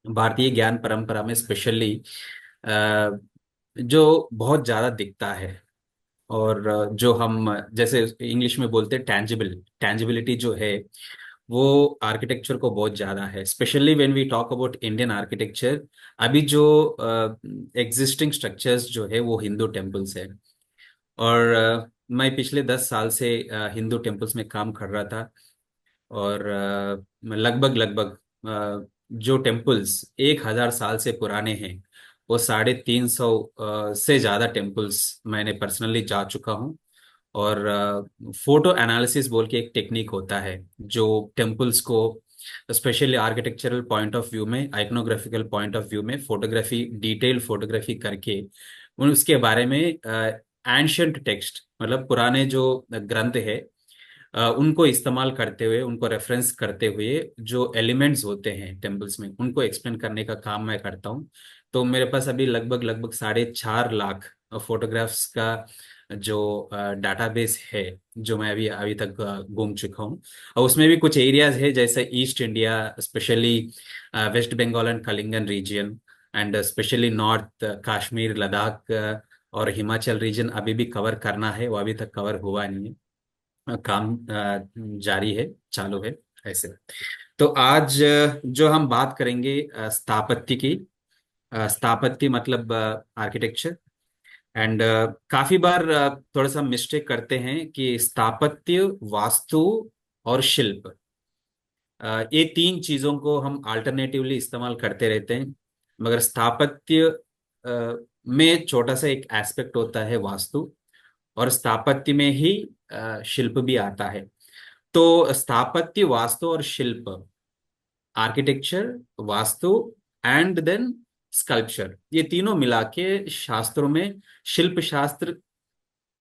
भारतीय ज्ञान परंपरा में स्पेशली जो बहुत ज्यादा दिखता है, और जो हम जैसे इंग्लिश में बोलते हैं टैंजिबिलिटी जो है, वो आर्किटेक्चर को बहुत ज्यादा है, specially when we talk about Indian architecture. अभी जो एग्जिस्टिंग स्ट्रक्चर्स जो है वो हिंदू टेम्पल्स है। और मैं पिछले 10 साल से हिंदू टेम्पल्स में काम कर रहा था। और लगभग लगभग जो टेम्पल्स 1,000 साल से पुराने हैं, वो 350 से ज्यादा टेम्पल्स मैंने पर्सनली जा चुका हूँ। और फोटो एनालिसिस बोल के एक टेक्निक होता है जो टेम्पल्स को specially architectural point of view में, आइकनोग्राफिकल पॉइंट ऑफ व्यू में फोटोग्राफी, डिटेल फोटोग्राफी करके उसके बारे में एंशंट टेक्स्ट मतलब पुराने जो ग्रंथ है, उनको इस्तेमाल करते हुए, उनको रेफरेंस करते हुए जो एलिमेंट्स होते हैं टेम्पल्स में, उनको एक्सप्लेन करने का काम मैं करता हूँ। तो मेरे पास अभी लगभग लगभग 4.5 लाख फोटोग्राफ्स का जो डाटाबेस है, जो मैं अभी अभी तक घूम चुका हूँ। और उसमें भी कुछ एरियाज है जैसे east India, specially west Bengal and Kalingan region, and specially north Kashmir, Ladakh और हिमाचल रीजन अभी भी कवर करना है, वो अभी तक कवर हुआ नहीं है। काम जारी है, चालू है ऐसे। तो आज जो हम बात करेंगे स्थापत्य की, स्थापत्य मतलब आर्किटेक्चर। एंड काफी बार थोड़ा सा मिस्टेक करते हैं कि स्थापत्य, वास्तु और शिल्प, ये तीन चीजों को हम अल्टरनेटिवली इस्तेमाल करते रहते हैं। मगर स्थापत्य में छोटा सा एक एस्पेक्ट होता है वास्तु, और स्थापत्य में ही शिल्प भी आता है। तो स्थापत्य, वास्तु और शिल्प, आर्किटेक्चर, वास्तु एंड देन स्कल्पचर, ये तीनों मिला के शास्त्रों में शिल्प शास्त्र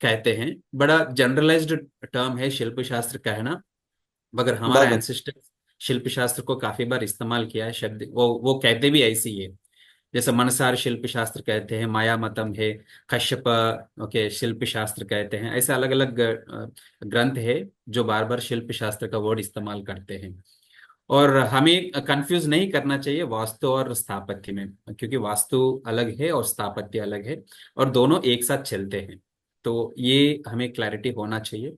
कहते हैं। बड़ा जनरलाइज्ड टर्म है शिल्प शास्त्र कहना, मगर हमारा बराबर। एंसेस्टर शिल्प शास्त्र को काफी बार इस्तेमाल किया है शब्द, वो कहते भी ऐसे ही है। जैसे मनसार शिल्प शास्त्र कहते हैं, माया मतम है, कश्यप ओके शिल्प शास्त्र कहते हैं। ऐसे अलग अलग ग्रंथ है जो बार बार शिल्प शास्त्र का वर्ड इस्तेमाल करते हैं। और हमें कंफ्यूज नहीं करना चाहिए वास्तु और स्थापत्य में, क्योंकि वास्तु अलग है और स्थापत्य अलग है, और दोनों एक साथ चलते हैं। तो ये हमें क्लैरिटी होना चाहिए।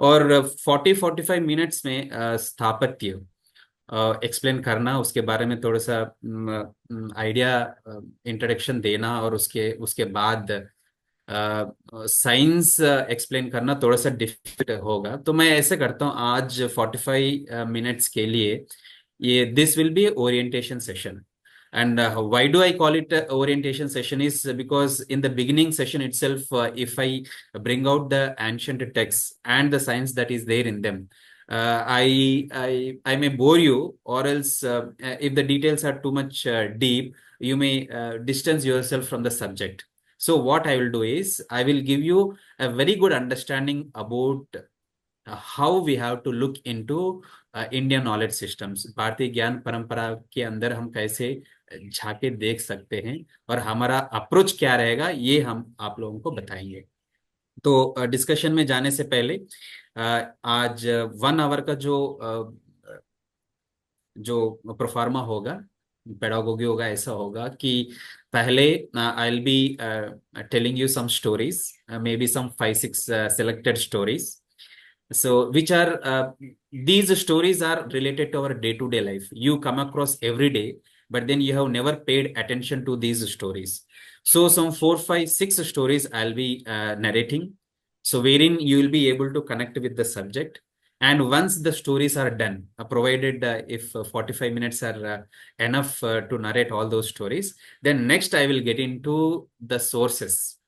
और 40-45 मिनट्स में स्थापत्य एक्सप्लेन करना, उसके बारे में थोड़ा सा आइडिया, इंट्रोडक्शन देना, और उसके उसके बाद साइंस एक्सप्लेन करना थोड़ा सा डिफिकल्ट होगा। तो मैं ऐसे करता हूँ आज 45 मिनट्स के लिए, ये this will be orientation session. And why do I call it orientation session is because in the beginning session itself, if I bring out the ancient texts and the science that is there in them, I may bore you, or else if the details are too much deep, you may distance yourself from the subject. So what I will do is I will give you a very good understanding about how we have to look into Indian knowledge systems, भारतीय ज्ञान परंपरा के अंदर हम कैसे झांके देख सकते हैं, और हमारा अप्रोच क्या रहेगा, ये हम आप लोगों को बताएंगे। तो डिस्कशन में जाने से पहले आज 1 आवर का जो प्रोफार्मा होगा, पेडागोगी होगा, ऐसा होगा कि पहले I will be telling you some stories, maybe some 5-6 selected stories. So which are these stories are related to our day to day life, you come across every day, but then you have never paid attention to these stories. So some 4, 5, 6 stories I'll be narrating, so wherein you will be able to connect with the subject. And once the stories are done, provided if 45 minutes are enough to narrate all those stories, then next I will get into the sources,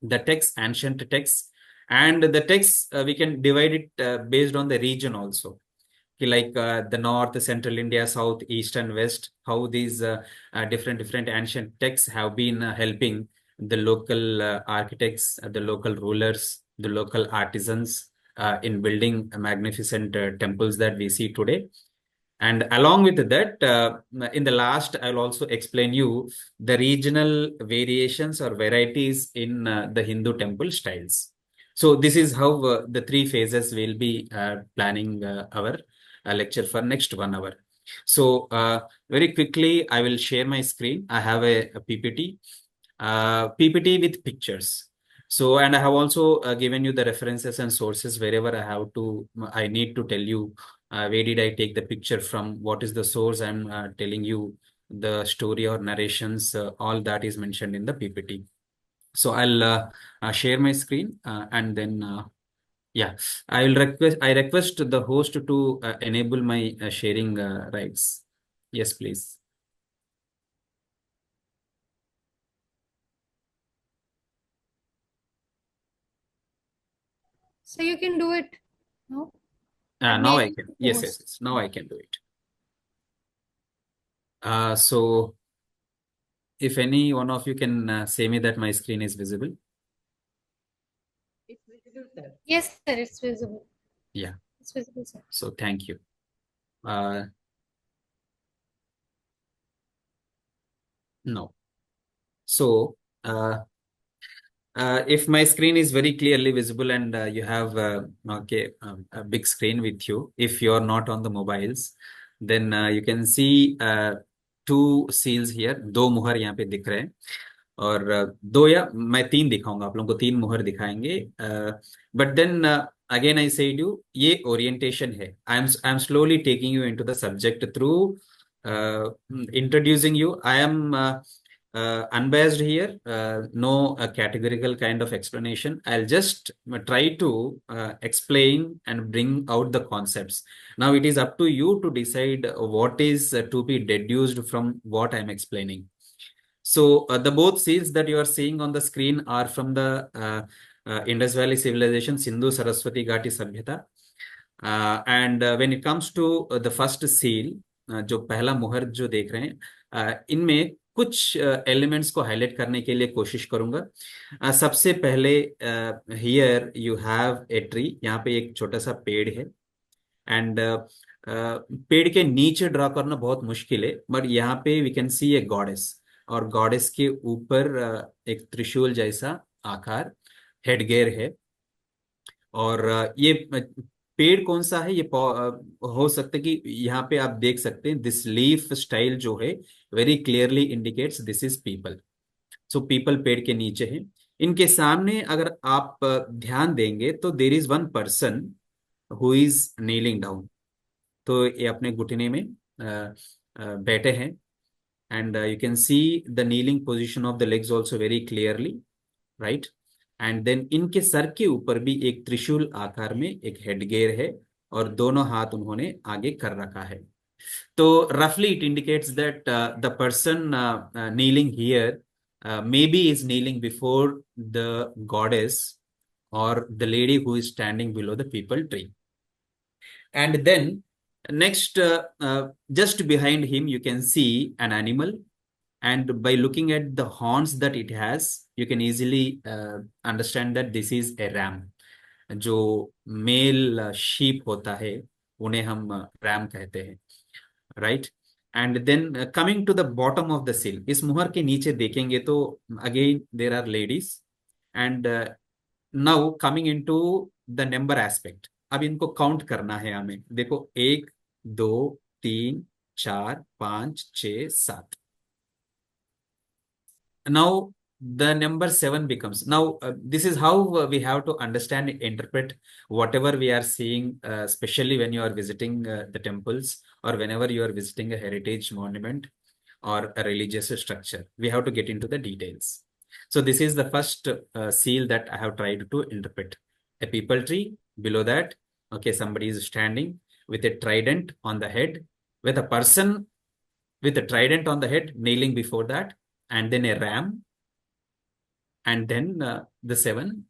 the text, ancient texts. And the text, we can divide it based on the region also. Like the north, central India, south, east, and west, how these different ancient texts have been helping the local architects, the local rulers, the local artisans in building magnificent temples that we see today. And along with that, in the last, I'll also explain you the regional variations or varieties in the Hindu temple styles. So this is how the three phases will be planning our lecture for next 1 hour. So very quickly, I will share my screen. I have a PPT, PPT with pictures. So, and I have also given you the references and sources wherever I need to tell you where did I take the picture from, what is the source I'm telling you, the story or narrations, all that is mentioned in the PPT. So I'll share my screen and then yeah, I request the host to enable my sharing rights. Yes, please. So you can do it. No? Now I Enable can. the Yes, yes, host. yes. Now I can do it. So if any one of you can say me that my screen is visible. It's visible, sir. Yes, sir, it's visible. Yeah. It's visible, sir. So thank you. Uh, no. So if my screen is very clearly visible and you have a big screen with you, if you're not on the mobiles, then you can see two seals here. दो मुहर यहाँ पे दिख रहे हैं और दो या मैं तीन दिखाऊंगा आप लोगों को तीन मुहर दिखाएंगे but then again I said you ये ओरिएंटेशन है I am slowly taking you into the subject through introducing you I am unbiased here, no categorical kind of explanation. I'll just try to explain and bring out the concepts. Now it is up to you to decide what is to be deduced from what I'm explaining. So the both seals that you are seeing on the screen are from the Indus Valley civilization, Sindhu Saraswati Ghati Sabhyata. And when it comes to the first seal, जो पहला मुहर जो देख रहे हैं इनमें कुछ elements को हाईलाइट करने के लिए कोशिश करूंगा सबसे पहले here you have a tree यहाँ पे एक छोटा सा पेड़ है एंड पेड़ के नीचे ड्रा करना बहुत मुश्किल है बट यहाँ पे we can see a goddess और गॉडेस के ऊपर एक त्रिशूल जैसा आकार हेडगेयर है और ये पेड़ कौन सा है ये हो सकता है कि यहाँ पे आप देख सकते हैं दिस लीफ स्टाइल जो है very clearly indicates this is people so people पेड़ के नीचे है इनके सामने अगर आप ध्यान देंगे तो there is one person who is kneeling down तो ये अपने घुटने में बैठे हैं and you can see the kneeling position of the legs also very clearly right and then इनके सर के ऊपर भी एक त्रिशूल आकार में एक हेडगेयर है और दोनों हाथ उन्होंने आगे कर रखा है तो रफली it indicates that the person kneeling here maybe is kneeling before the goddess or the lady who is standing below the peepal tree and then next just behind him you can see an animal and by looking at the horns that it has you can easily understand that this is a ram जो male sheep होता है उन्हें हम ram कहते हैं right and then coming to the bottom of the seal इस मुहर के नीचे देखेंगे तो again there are ladies and now coming into the number aspect अब इनको काउंट करना है हमें देखो एक दो तीन चार पांच छह सात now the number 7 becomes now this is how we have to understand interpret whatever we are seeing especially when you are visiting the temples or whenever you are visiting a heritage monument or a religious structure we have to get into the details so this is the first seal that I have tried to interpret a peepal tree below that okay somebody is standing with a trident on the head with a person with a trident on the head kneeling before that and then a ram, and then the 7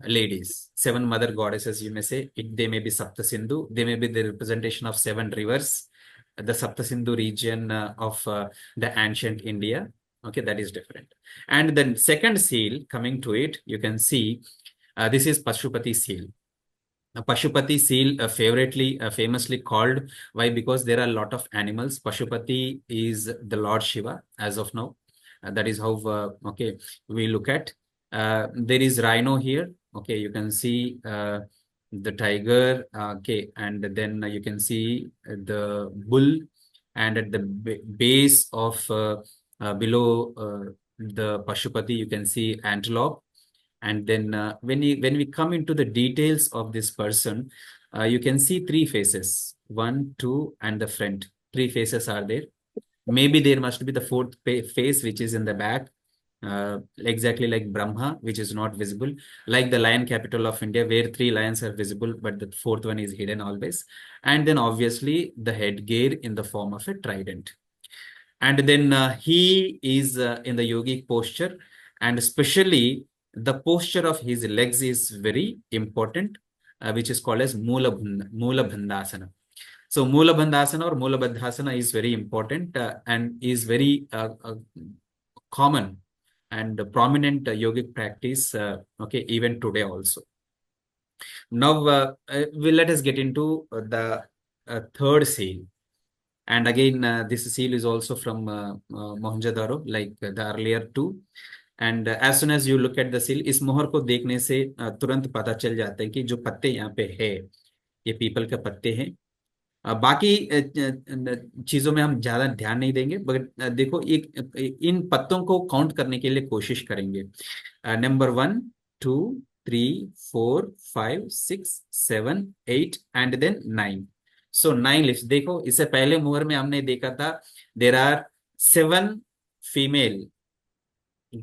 ladies, 7 mother goddesses, you may say. They may be Sapta Sindhu, they may be the representation of 7 rivers, the Sapta Sindhu region of the ancient India. Okay, that is different. And then second seal, coming to it, you can see this is Pashupati seal. Pashupati seal famously called why because there are a lot of animals. Pashupati is the Lord Shiva as of now. That is how we look at. There is rhino here. Okay, you can see the tiger, okay, and then you can see the bull, and at the base of below the Pashupati, you can see antelope. And then when we come into the details of this person, you can see three faces, one, two, and the front. Three faces are there. Maybe there must be the fourth face, which is in the back, exactly like Brahma, which is not visible, like the lion capital of India, where three lions are visible, but the fourth one is hidden always. And then obviously the headgear in the form of a trident. And then he is in the yogic posture, and especially the posture of his legs is very important, which is called as Mula Bandhasana. So Mula Bandhasana or Mula Bandhasana is very important and is very common and prominent yogic practice, okay, even today also. Now, let us get into the third seal. And again, this seal is also from Mohenjo-daro, like the earlier two. And as soon as you look at the seal, इस मोहर को देखने से तुरंत पता चल जाता है कि जो पत्ते यहाँ पे है, ये पीपल के पत्ते हैं। बाकी चीजों में हम ज्यादा ध्यान नहीं देंगे, बट देखो एक इन पत्तों को काउंट करने के लिए कोशिश करेंगे। Number 1, 2, 3, 4, 5, 6, 7, 8 and then 9। So 9 lips. देखो इससे पहले मुहर में हमने देखा था there are 7 female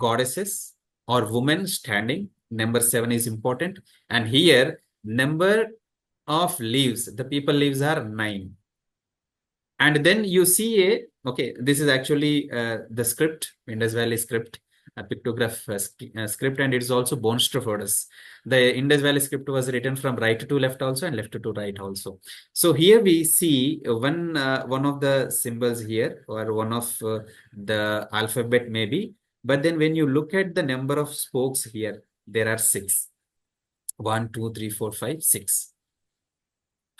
goddesses or women standing. Number 7 is important, and here number of leaves, the people leaves are 9. And then you see a, okay, this is actually the script, Indus Valley script, a pictograph script, and it is also bone Bonstrophodus. The Indus Valley script was written from right to left also and left to right also. So here we see one of the symbols here, or one of the alphabet maybe. But then when you look at the number of spokes here, there are 6. 1, 2, 3, 4, 5, 6.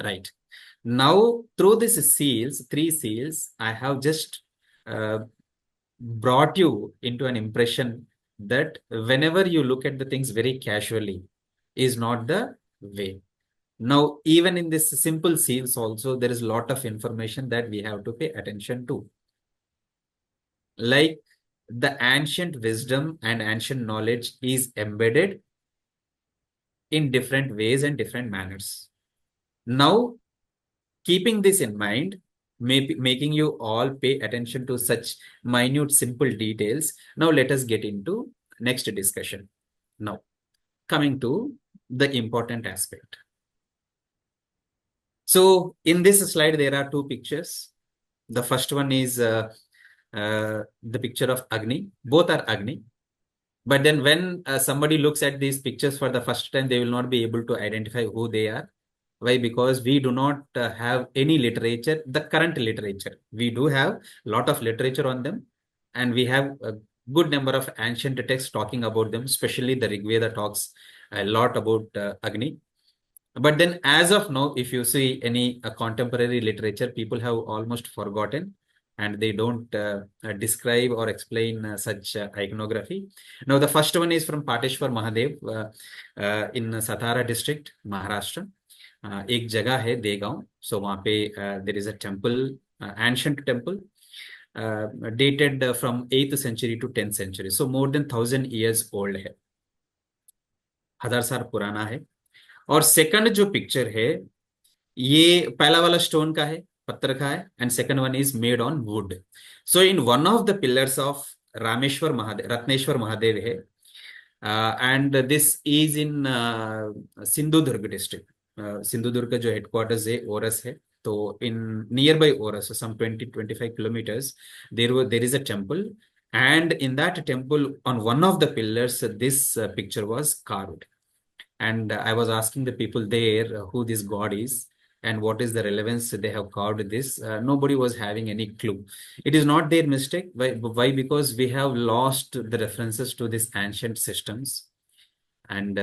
Right. Now, through these seals, 3 seals, I have just brought you into an impression that whenever you look at the things very casually is not the way. Now, even in this simple seals also, there is a lot of information that we have to pay attention to. Like the ancient wisdom and ancient knowledge is embedded in different ways and different manners. Now, keeping this in mind, making you all pay attention to such minute, simple details. Now, let us get into next discussion. Now, coming to the important aspect. In this slide, there are 2 pictures. The first one is the picture of Agni. Both are Agni. But then when somebody looks at these pictures for the first time, they will not be able to identify who they are. Why? Because we do not have any literature, the current literature. We do have a lot of literature on them, and we have a good number of ancient texts talking about them, especially the Rig Veda talks a lot about Agni. But then as of now, if you see any contemporary literature, people have almost forgotten, and they don't describe or explain such iconography. Now, the first one is from Pateshwar Mahadev in Satara district, Maharashtra. एक जगह है देगांव, सो वहां पे there is a temple, ancient temple, dated from 8th century to 10th century, so more than 1000 years old है, 1000 साल पुराना है। और सेकंड जो पिक्चर है, ये पहला वाला स्टोन का है, पत्थर का है, and second one is made on wood. So in one of the pillars of Rameshwar Mahadev, Ratneshwar Mahadev है, and this is in Sindhudurg district. Sindhudurg का जो हेडक्वार्टर्स है ओरस है, तो in nearby Oras, some 20-25 kilometers, there is a temple, and in that temple on one of the pillars this picture was carved. And I was asking the people there who this god is and what is the relevance they have carved this. Nobody was having any clue. It is not their mistake. Why? Because we have lost the references to these ancient systems. And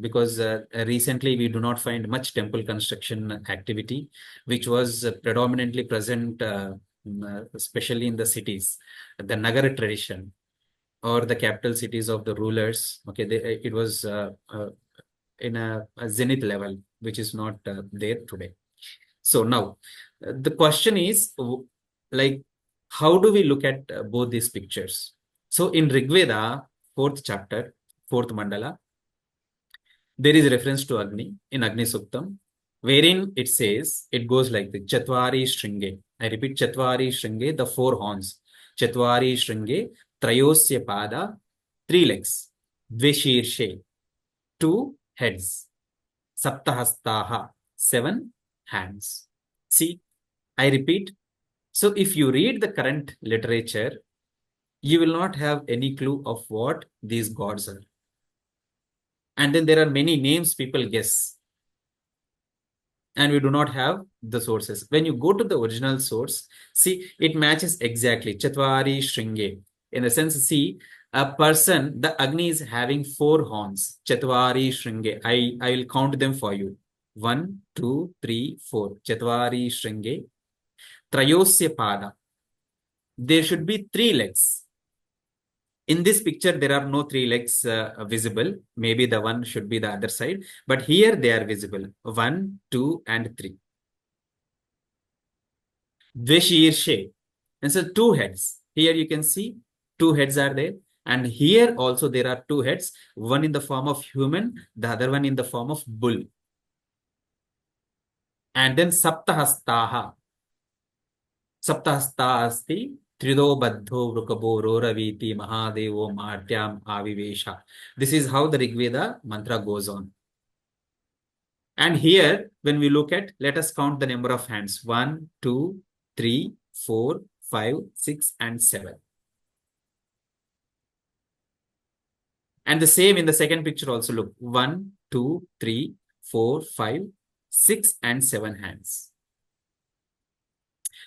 because recently we do not find much temple construction activity, which was predominantly present, especially in the cities, the Nagara tradition or the capital cities of the rulers. Okay, it was in a zenith level. which is not there today. So now the question is like, how do we look at both these pictures? So in Rig Veda, fourth chapter, fourth mandala, there is a reference to Agni in Agni Suktam, wherein it says, it goes like the Chatvari Shringe. I repeat, Chatvari Shringe, the four horns. Chatvari Shringe, Trayosya Pada, three legs. Dveshirshe, two heads. Saptahastaha, seven hands. See, I repeat. So if you read the current literature, you will not have any clue of what these gods are. And then there are many names people guess, and we do not have the sources. When you go to the original source, see, it matches exactly. Chatvari Shringe. In the sense, see, a person, the Agni is having four horns. Chatvari Shringe. I will count them for you. 1, 2, 3, 4. Chatvari Shringe. Trayosya Pada. There should be three legs. In this picture, there are no three legs visible. Maybe the one should be the other side. But here they are visible. 1, 2, and 3. Dveshirshe. And so two heads. Here you can see two heads are there. And here also there are two heads. One in the form of human, the other one in the form of bull. And then Saptahastaha. Saptahasta asti. Trido Baddho Vrukabo Roraviti Mahadevo Martyam Avivesha. This is how the Rig Veda mantra goes on. And here, when we look at, let us count the number of hands. 1, 2, 3, 4, 5, 6, and 7. And the same in the second picture also. Look, 1, 2, 3, 4, 5, 6, and 7 hands.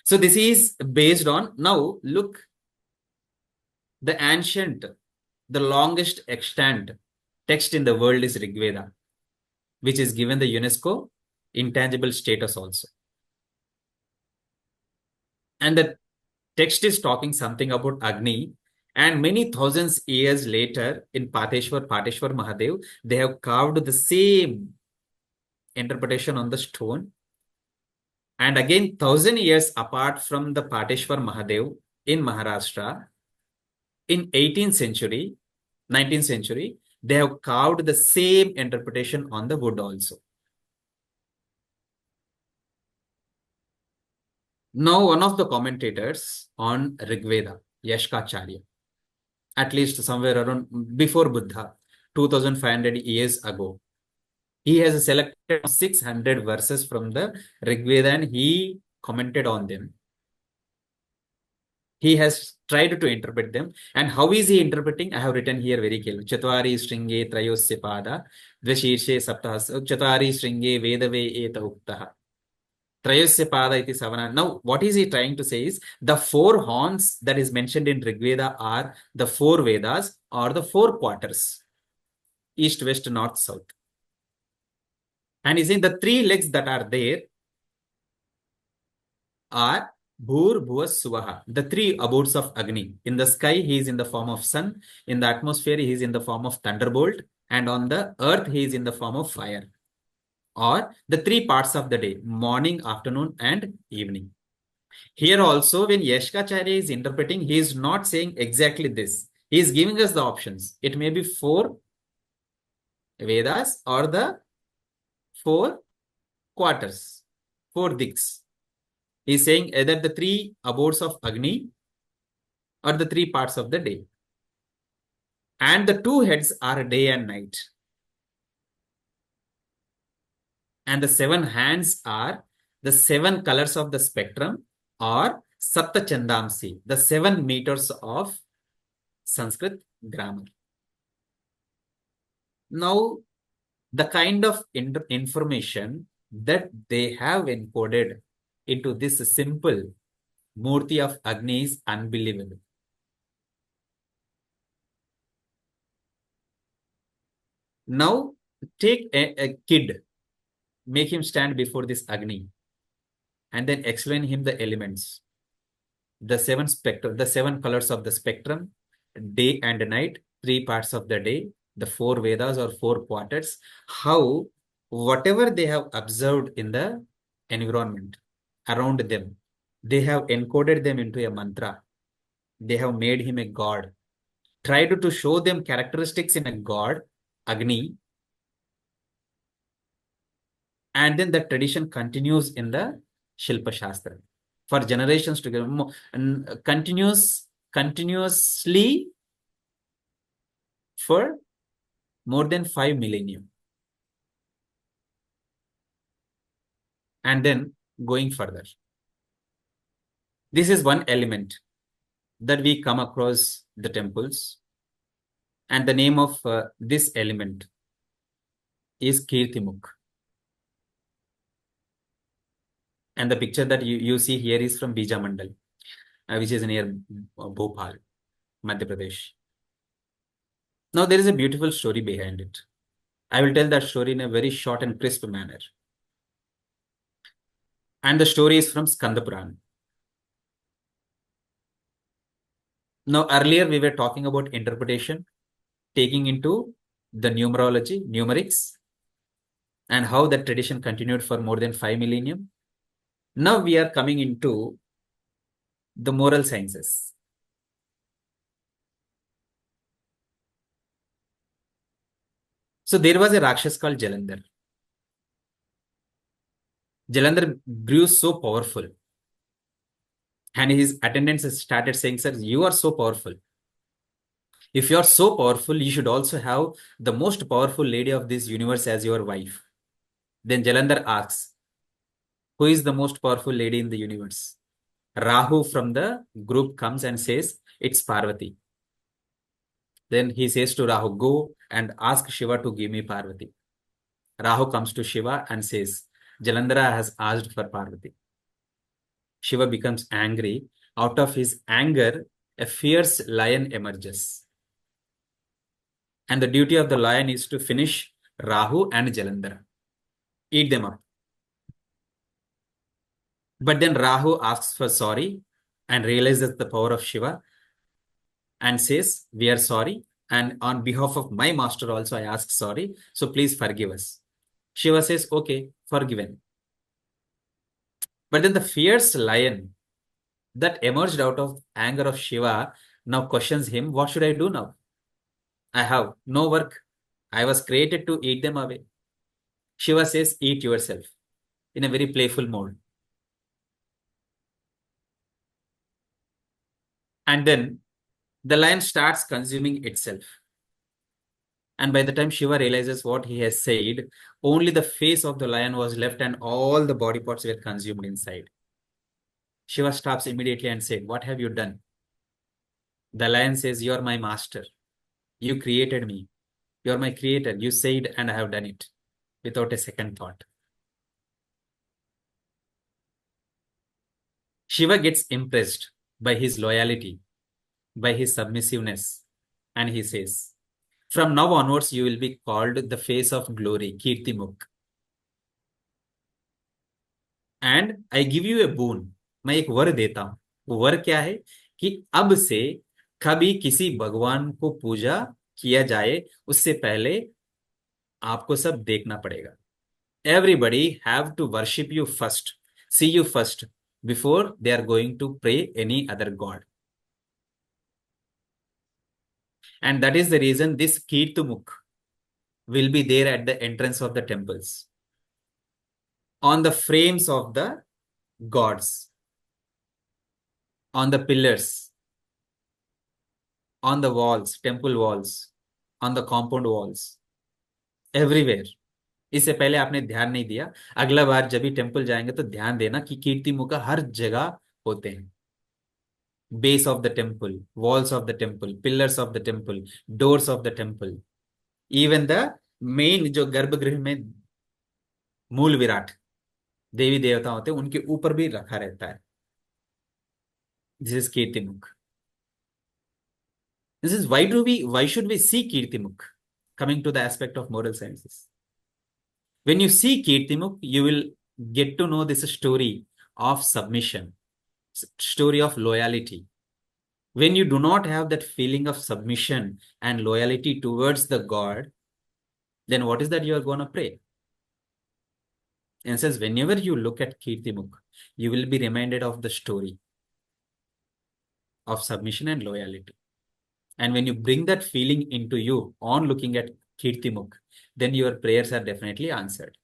So this is based on, now look, the ancient, the longest extant text in the world is Rig Veda, which is given the UNESCO intangible status also. And the text is talking something about Agni. And many thousands years later, in Pateshwar Mahadev, they have carved the same interpretation on the stone. And again, 1,000 years apart from the Pateshwar Mahadev in Maharashtra, in 18th century, 19th century, they have carved the same interpretation on the wood also. Now, one of the commentators on Rig Veda, Yashkacharya, at least somewhere around before Buddha, 2500 years ago, he has selected 600 verses from the Rig Veda and he commented on them. He has tried to interpret them. And how is he interpreting? I have written here very clearly. Chatvari Shringe Trayosya Pada Dvashirshe Saptahas Chatvari Shringe Vedave Eta Uktaha. Trayosya Pada iti Savana. Now, what is he trying to say is the four horns that is mentioned in Rig Veda are the four Vedas or the four quarters. East, West, North, South. And he's saying the three legs that are there are Bhur, Bhuvas, Suvaha, the three abodes of Agni. In the sky, he is in the form of sun. In the atmosphere, he is in the form of thunderbolt. And on the earth, he is in the form of fire. Or the three parts of the day, morning, afternoon, and evening. Here also, when Yashkacharya is interpreting, he is not saying exactly this. He is giving us the options. It may be four Vedas or the four quarters, four diks. He is saying either the three abodes of Agni or the three parts of the day. And the two heads are day and night. And the seven hands are the seven colors of the spectrum or Sapta Chandamsi, the 7 meters of Sanskrit grammar. Now, the kind of information that they have encoded into this simple Murti of Agni is unbelievable. Now, take a kid, make him stand before this Agni, and then explain him the elements, the seven spectrum, the 7 colors of the spectrum, day and night, 3 parts of the day, the 4 Vedas or 4 quarters, how whatever they have observed in the environment around them, they have encoded them into a mantra. They have made him a god, tried to show them characteristics in a god, Agni, and then the tradition continues in the Shilpa Shastra for generations to go, and continuously for more than 5 millennia. And then going further, this is one element that we come across the temples, and the name of this element is Kirtimukh. And the picture that you see here is from Bija Mandal, which is near Bhopal, Madhya Pradesh. Now, there is a beautiful story behind it. I will tell that story in a very short and crisp manner. And the story is from Skanda Purana. Now, earlier we were talking about interpretation, taking into the numerology, numerics, and how that tradition continued for more than 5 millennium. Now we are coming into the moral sciences. So there was a Rakshas called Jalandhar. Jalandhar grew so powerful, and his attendants started saying, "Sir, you are so powerful. If you are so powerful, you should also have the most powerful lady of this universe as your wife." Then Jalandhar asks, "Who is the most powerful lady in the universe?" Rahu from the group comes and says, "It's Parvati." Then he says to Rahu, "Go and ask Shiva to give me Parvati." Rahu comes to Shiva and says, "Jalandhara has asked for Parvati." Shiva becomes angry. Out of his anger, a fierce lion emerges. And the duty of the lion is to finish Rahu and Jalandhara, eat them up. But then Rahu asks for sorry and realizes the power of Shiva and says, "We are sorry. And on behalf of my master also, I ask sorry. So please forgive us." Shiva says, "Okay, forgiven." But then the fierce lion that emerged out of anger of Shiva now questions him, "What should I do now? I have no work. I was created to eat them away." Shiva says, "Eat yourself," in a very playful mode. And then the lion starts consuming itself. And by the time Shiva realizes what he has said, only the face of the lion was left and all the body parts were consumed inside. Shiva stops immediately and said, "What have you done?" The lion says, "You are my master. You created me. You are my creator. You said, and I have done it," without a second thought. Shiva gets impressed by his loyalty, by his submissiveness, and he says, "From now onwards, you will be called the face of glory, Kirtimukh. And I give you a boon." मैं एक वर देता हूं. वो वर क्या है कि अब से कभी किसी भगवान को पूजा किया जाए उससे पहले आपको सब देखना पड़ेगा. Everybody have to worship you first, see you first before they are going to pray any other god. And that is the reason this Kirtimukh will be there at the entrance of the temples, on the frames of the gods, on the pillars, on the walls, temple walls, on the compound walls, everywhere. इससे पहले आपने ध्यान नहीं दिया. अगला बार जब भी temple जाएंगे तो ध्यान देना कि कीर्तिमुख हर जगह होते हैं. Base of the temple, walls of the temple, pillars of the temple, doors of the temple, even the main जो गर्भगृह में मूल विराट देवी देवता होते हैं उनके ऊपर भी रखा रहता है. This is कीर्तिमुख. This is why should we see Kirtimukh? Coming to the aspect of moral sciences. When you see Kirtimukh, you will get to know this story of submission, story of loyalty. When you do not have that feeling of submission and loyalty towards the God, then what is that you are going to pray? And says, whenever you look at Kirtimukh, you will be reminded of the story of submission and loyalty. And when you bring that feeling into you on looking at Kirtimukh, then your prayers are definitely answered.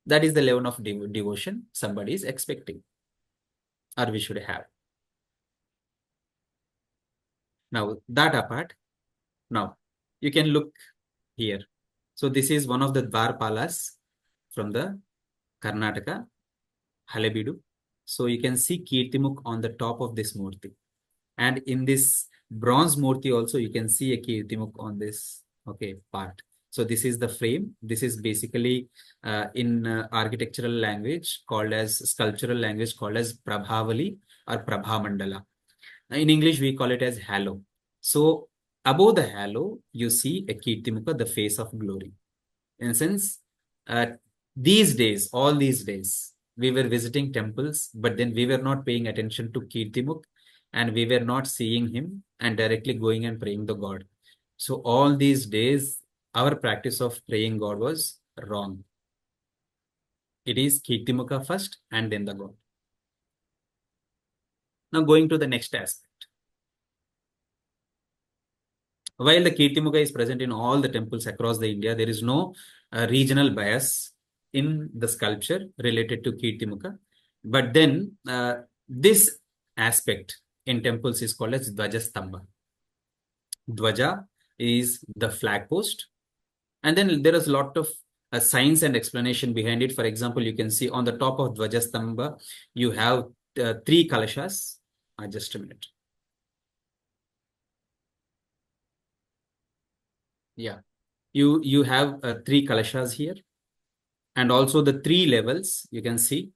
That is the level of devotion somebody is expecting, or we should have. Now, that apart, now you can look here. So this is one of the Dwarpalas from the Karnataka, Halebeedu. So you can see Kirtimukh on the top of this murti. And in this bronze murti also, you can see a Kirtimukh on this part. So this is the frame. This is basically in architectural language called as sculptural language called as Prabhavali or Prabhamandala. In English, we call it as halo. So above the halo, you see a Kirtimukha, the face of glory. In a sense, uh, these days, all these days, we were visiting temples, but then we were not paying attention to Kirtimukh and we were not seeing him and directly going and praying the God. So all these days, our practice of praying God was wrong. It is Kirtimukha first and then the God. Now going to the next aspect. While the Kirtimukha is present in all the temples across the India, there is no regional bias in the sculpture related to Kirtimukha. But then this aspect in temples is called as Dvajastambha. Dvaja is the flag post. And then there is a lot of science and explanation behind it. For example, you can see on the top of Dvajastambha, you have three kalashas. Just a minute. Yeah. You have three kalashas here, and also the three levels you can see.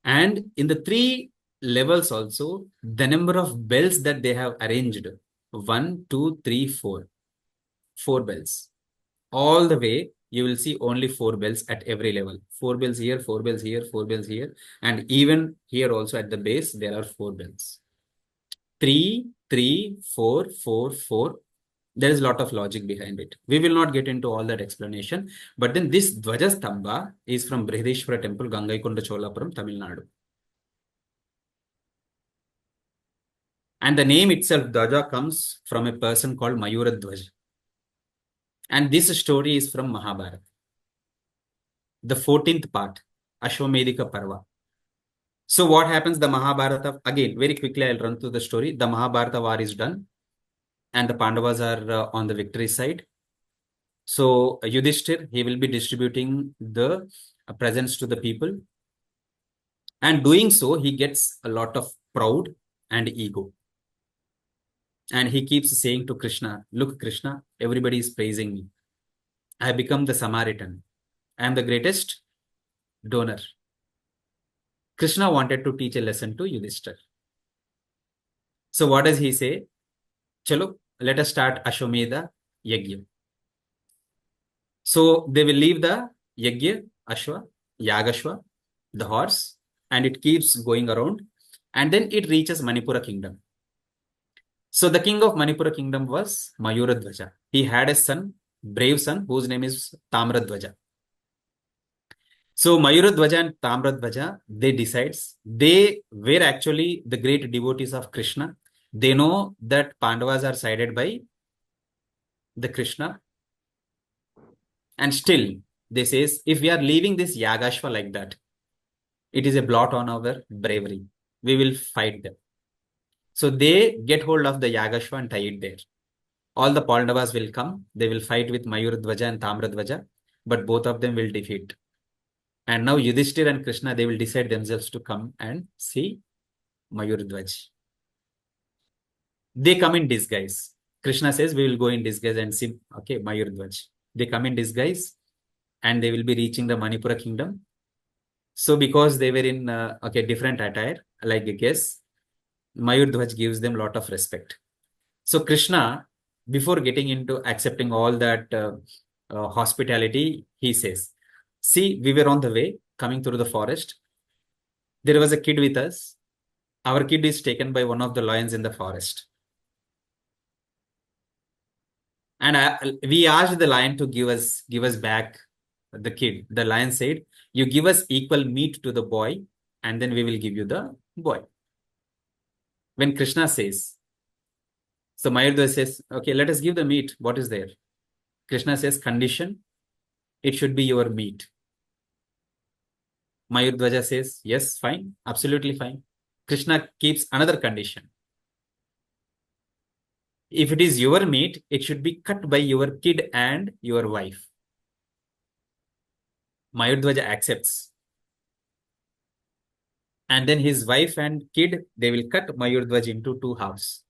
And in the three levels also, the number of bells that they have arranged, 1, 2, 3, 4, 4 bells. All the way, you will see only 4 bells at every level. 4 bells here, 4 bells here, 4 bells here. And even here also at the base, there are 4 bells. 3, 3, 4, 4, 4. There is a lot of logic behind it. We will not get into all that explanation. But then this Dvajastambha is from Brihadeshwara temple, Gangaikonda Cholapuram, Tamil Nadu. And the name itself, Dvaja, comes from a person called Mayuradhwaj. And this story is from Mahabharata. The 14th part, Ashwamedhika Parva. So what happens? The Mahabharata, again, very quickly, I'll run through the story. The Mahabharata war is done and the Pandavas are on the victory side. So Yudhishthir, he will be distributing the presents to the people. And doing so, he gets a lot of proud and ego. And he keeps saying to Krishna, look, Krishna, everybody is praising me. I have become the Samaritan. I am the greatest donor. Krishna wanted to teach a lesson to Yudhishthir. So what does he say? Chalo, let us start Ashwamedha Yajna. So they will leave the Yajna, Ashwa, Yagashwa, the horse, and it keeps going around. And then it reaches Manipura kingdom. So the king of Manipura kingdom was Mayuradhwaja. He had a son, brave son, whose name is Tamradhwaja. So Mayuradhwaja and Tamradhwaja, they were actually the great devotees of Krishna. They know that Pandavas are sided by the Krishna. And still, they says, if we are leaving this Yagashva like that, it is a blot on our bravery. We will fight them. So they get hold of the Yagashva and tie it there. All the Pandavas will come. They will fight with Mayuradhwaja and Tamradhwaja, but both of them will defeat. And now Yudhishthir and Krishna, they will decide themselves to come and see Mayuradhwaj. They come in disguise. Krishna says, we will go in disguise and see, Mayuradhwaj. They come in disguise and they will be reaching the Manipura kingdom. So because they were in, different attire, like a guess, Mayuradhwaj gives them a lot of respect. So Krishna, before getting into accepting all that hospitality, he says, see, we were on the way coming through the forest. There was a kid with us. Our kid is taken by one of the lions in the forest. And we asked the lion to give us back the kid. The lion said, you give us equal meat to the boy, and then we will give you the boy. When Krishna says, so Mayurdhwaj says, okay, let us give the meat. What is there? Krishna says, condition, it should be your meat. Mayurdhwaja says, yes, fine, absolutely fine. Krishna keeps another condition. If it is your meat, it should be cut by your kid and your wife. Mayurdhwaja accepts. And then his wife and kid, they will cut Mayurdhwaj into two halves.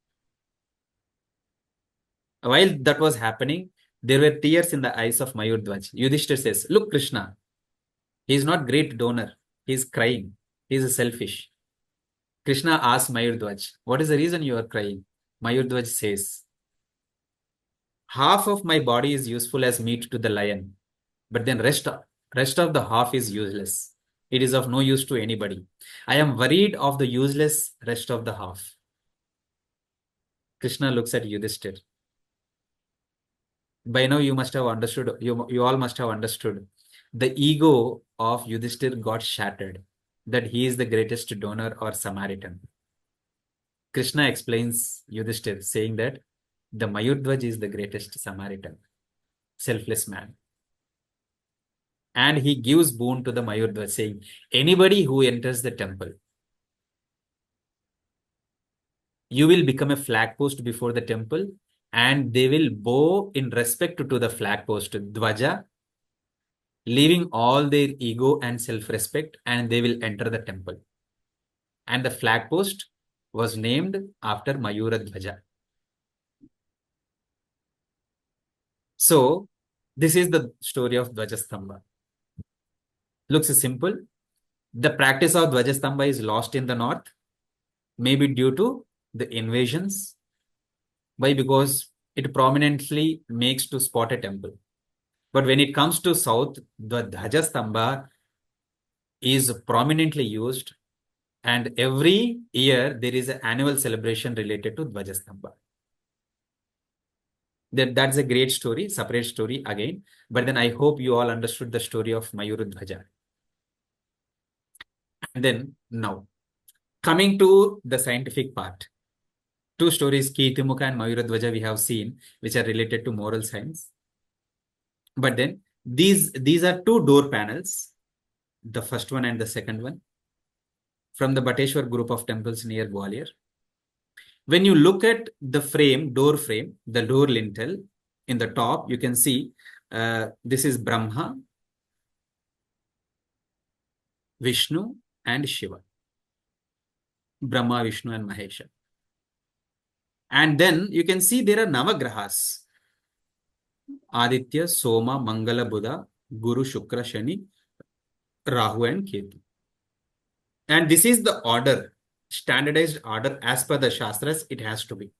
While that was happening, there were tears in the eyes of Mayurdhwaj. Yudhishthir says, look, Krishna, he is not great donor. He is crying. He is selfish. Krishna asks Mayurdhwaj, what is the reason you are crying? Mayurdhwaj says, half of my body is useful as meat to the lion, but then rest of the half is useless. It is of no use to anybody. I am worried of the useless rest of the half. Krishna looks at Yudhishthir. By now you must have understood, you all must have understood. The ego of Yudhishthir got shattered, that he is the greatest donor or Samaritan. Krishna explains Yudhishthir, saying that the Mayurdhwaj is the greatest Samaritan, selfless man. And he gives boon to the Mayurdhwaj, saying, anybody who enters the temple, you will become a flag post before the temple, and they will bow in respect to the flag post, Dvaja, leaving all their ego and self-respect, and they will enter the temple. And the flag post was named after Mayura Dvaja. So, this is the story of Dvajastambha. Looks simple. The practice of Dvajastambha is lost in the north, maybe due to the invasions. Why? Because it prominently makes to spot a temple. But when it comes to south, the Dvajastambha is prominently used, and every year there is an annual celebration related to Dvajastambha. That's a great story, separate story again. But then I hope you all understood the story of Mayurudhwaja. And then now, coming to the scientific part. Two stories, Kirtimukha and Mayurudhwaja, we have seen, which are related to moral science. But then these are two door panels, the first one and the second one, from the Bateshwar group of temples near Gwalior. When you look at the frame, the door lintel, in the top, you can see this is Brahma, Vishnu, and Shiva. Brahma, Vishnu, and Mahesha. And then you can see there are Navagrahas. Aditya, Soma, Mangala, Buddha, Guru, Shukra, Shani, Rahu, and Ketu. And this is the order, standardized order as per the Shastras, it has to be.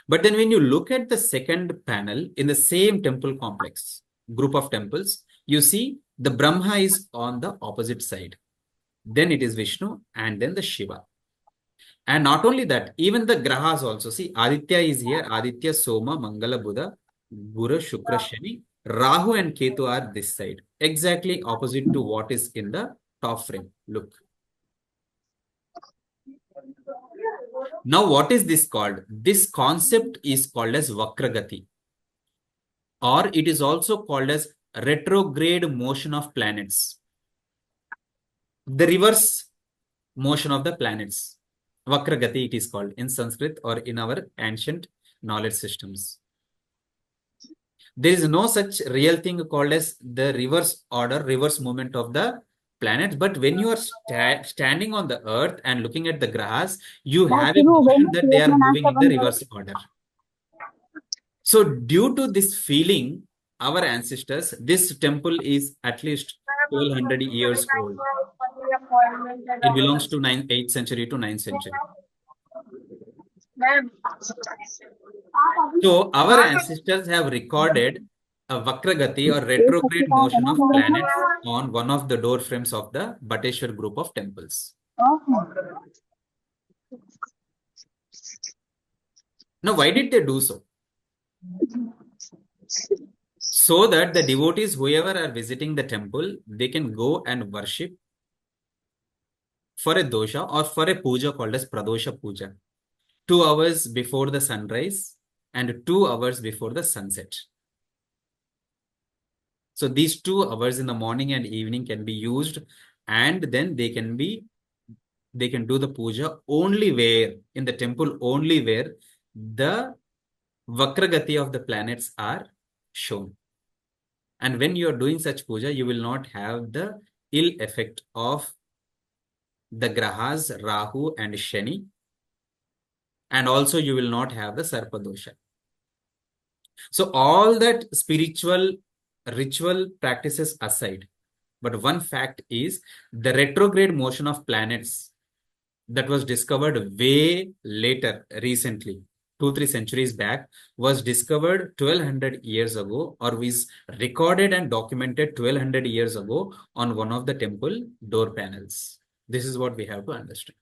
But then when you look at the second panel in the same temple complex, group of temples, you see the Brahma is on the opposite side. Then it is Vishnu and then the Shiva. And not only that, even the Grahas also. See, Aditya is here. Aditya, Soma, Mangala, Buddha, Guru, Shukra, Shani. Rahu and Ketu are this side. Exactly opposite to what is in the top frame. Look. Now, what is this called? This concept is called as Vakragati. Or it is also called as retrograde motion of planets. The reverse motion of the planets. Vakragati it is called in Sanskrit or in our ancient knowledge systems. There is no such real thing called as the reverse order, reverse movement of the planets. But when you are standing on the earth and looking at the grass, you have a vision that they are moving in the reverse order. So due to this feeling, our ancestors, this temple is at least 1200 years old. It belongs to 8th century to 9th century. So our ancestors have recorded a Vakragati or retrograde motion of planets on one of the door frames of the Bateshwar group of temples. Now, why did they do so? So that the devotees, whoever are visiting the temple, they can go and worship for a dosha or for a puja called as pradosha puja, 2 hours before the sunrise and 2 hours before the sunset. So these 2 hours in the morning and evening can be used, and then they can do the puja only where in the temple, only where the Vakragati of the planets are shown. And when you are doing such puja, you will not have the ill effect of the grahas, Rahu and Shani, and also you will not have the Sarpadosha. So all that spiritual ritual practices aside, but one fact is the retrograde motion of planets that was discovered way later, recently, 2 3 centuries back, was discovered 1200 years ago, or was recorded and documented 1200 years ago on one of the temple door panels. This is what we have to understand.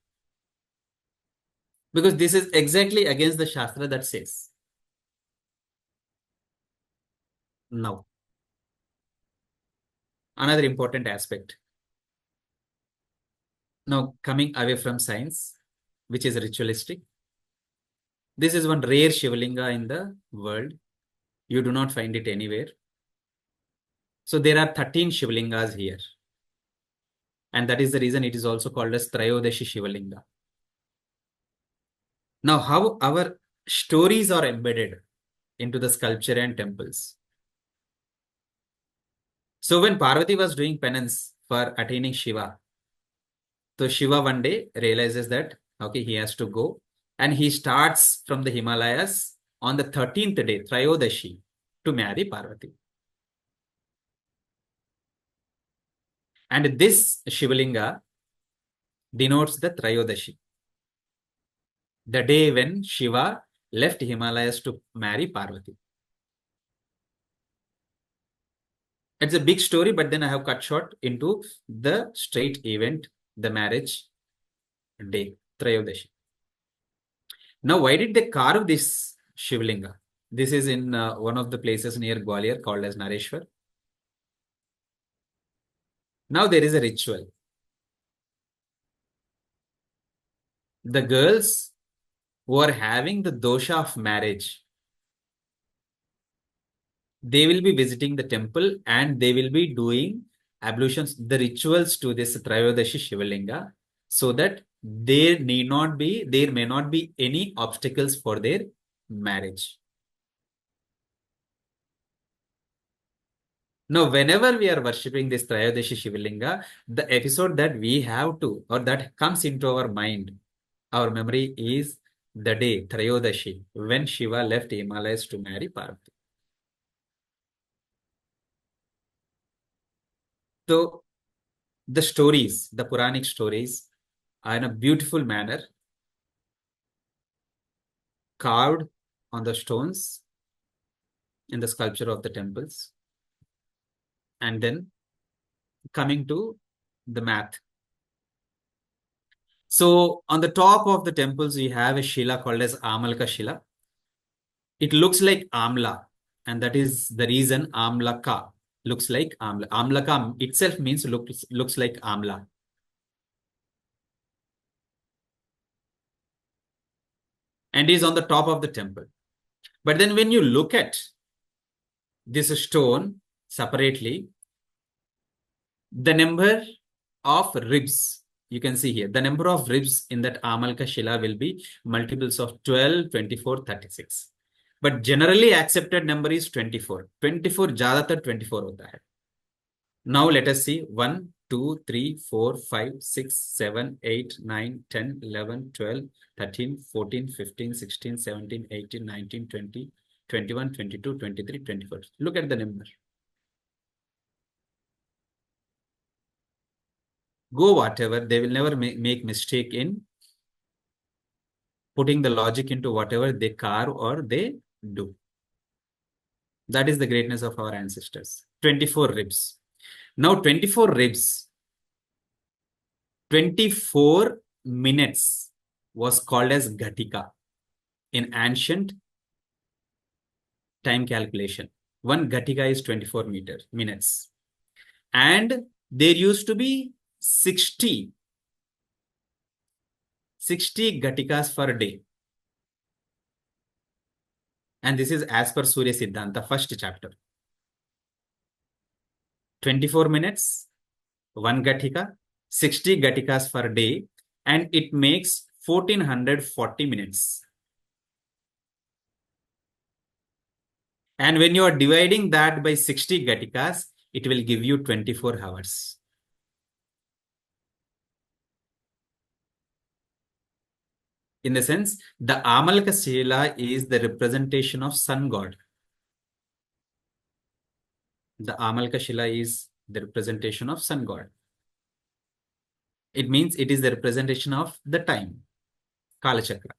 Because this is exactly against the Shastra that says. Now, another important aspect. Now, coming away from science, which is ritualistic, this is one rare Shivalinga in the world. You do not find it anywhere. So there are 13 Shivalingas here. And that is the reason it is also called as Trayodashi Shivalinga. Now, how our stories are embedded into the sculpture and temples. So when Parvati was doing penance for attaining Shiva, so Shiva one day realizes that, okay, he has to go. And he starts from the Himalayas on the 13th day, Trayodashi, to marry Parvati. And this Shivalinga denotes the Trayodashi, the day when Shiva left Himalayas to marry Parvati. It's a big story, but then I have cut short into the straight event, the marriage day, Trayodashi. Now, why did they carve this Shivlinga? This is in one of the places near Gwalior called as Nareshwar. Now, there is a ritual. The girls who are having the dosha of marriage, they will be visiting the temple and they will be doing ablutions, the rituals to this Trayodashi Shivalinga, so that there may not be any obstacles for their marriage. Now, whenever we are worshipping this Trayodashi Shivalinga, the episode that we have to, or that comes into our mind, our memory is the day, Trayodashi, when Shiva left Himalayas to marry Parvati. So, the stories, the Puranic stories, are in a beautiful manner carved on the stones in the sculpture of the temples. And then coming to the math. So on the top of the temples, we have a Shila called as Amalka Shila. It looks like Amla, and that is the reason Amlaka looks like Amla. Amlaka itself means looks like Amla. And is on the top of the temple. But then when you look at this stone separately, the number of ribs, you can see here, the number of ribs in that Amalka Shila will be multiples of 12, 24, 36. But generally accepted number is 24. 24 ज़्यादातर 24 होता है. Now let us see 1, 2, 3, 4, 5, 6, 7, 8, 9, 10, 11, 12, 13, 14, 15, 16, 17, 18, 19, 20, 21, 22, 23, 24. Look at the number. Go whatever, they will never make mistake in putting the logic into whatever they carve or they do. That is the greatness of our ancestors. 24 ribs. Now 24 ribs, 24 minutes was called as Ghatika in ancient time calculation. One Ghatika is 24 minutes. And there used to be 60 Ghatikas per day. And this is as per Surya Siddhanta, first chapter. 24 minutes, one Ghatika, 60 Ghatikas per day, and it makes 1440 minutes. And when you are dividing that by 60 Ghatikas, it will give you 24 hours. In the sense, the Amalaka Shila is the representation of sun god. The Amalaka Shila is the representation of sun god. It means it is the representation of the time, Kala Chakra.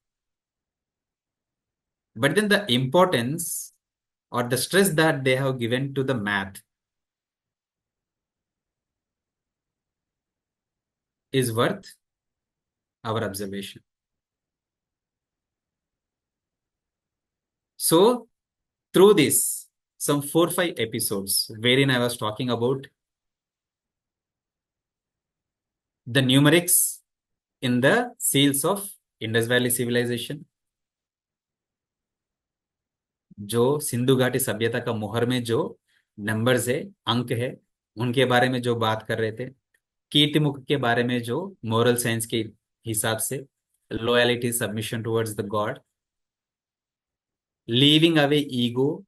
But then the importance or the stress that they have given to the math is worth our observation. So, through this, some 4-5 episodes wherein I was talking about the numerics in the seals of Indus Valley civilization, जो सिंधु घाटी सभ्यता का मुहर में जो numbers है, अंक है, उनके बारे में जो बात कर रहे थे, कीर्तिमुख के बारे में जो मोरल साइंस के हिसाब से loyalty submission towards the God, leaving away ego,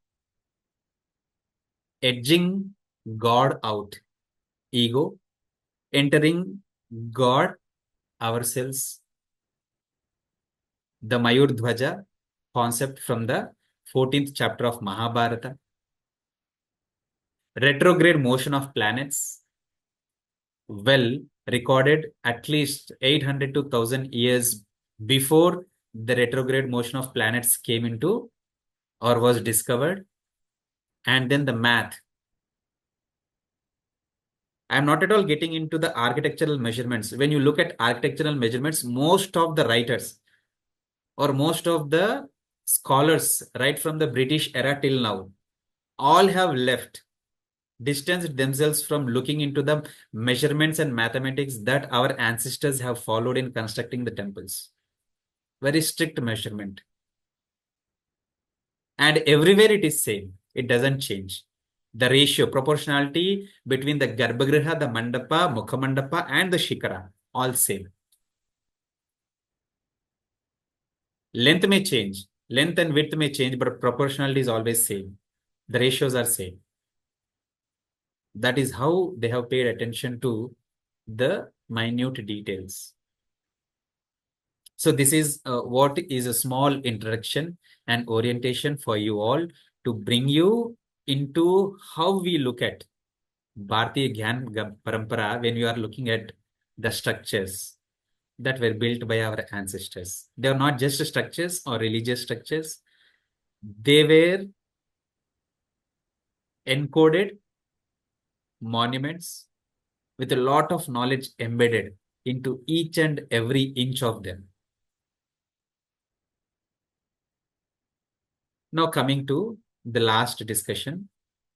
edging God out, ego, entering God ourselves, the Mayur Dhwaja concept from the 14th chapter of Mahabharata, retrograde motion of planets, well recorded at least 800 to 1000 years before the retrograde motion of planets came into or was discovered, and then the math. I'm not at all getting into the architectural measurements. When you look at architectural measurements, most of the writers or most of the scholars, right from the British era till now, all have distanced themselves from looking into the measurements and mathematics that our ancestors have followed in constructing the temples. Very strict measurement. And everywhere it is same. It doesn't change. The ratio, proportionality between the Garbhagriha, the Mandapa, Mukhamandapa, and the Shikara, all same. Length may change, length and width may change, but proportionality is always same. The ratios are same. That is how they have paid attention to the minute details. So this is what is a small introduction and orientation for you all to bring you into how we look at Bharatiya Gyan Parampara when you are looking at the structures that were built by our ancestors. They are not just structures or religious structures. They were encoded monuments with a lot of knowledge embedded into each and every inch of them. Now coming to the last discussion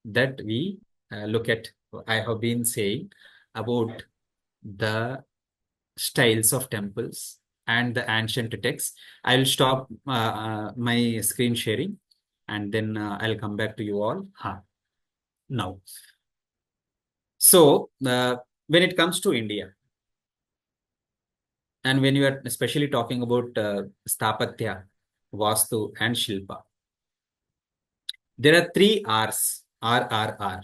that we look at, I have been saying about the styles of temples and the ancient texts. I'll stop my screen sharing and then I'll come back to you all now. So when it comes to India, and when you are especially talking about Sthapatya, Vastu, and Shilpa, there are 3 R's, RRR,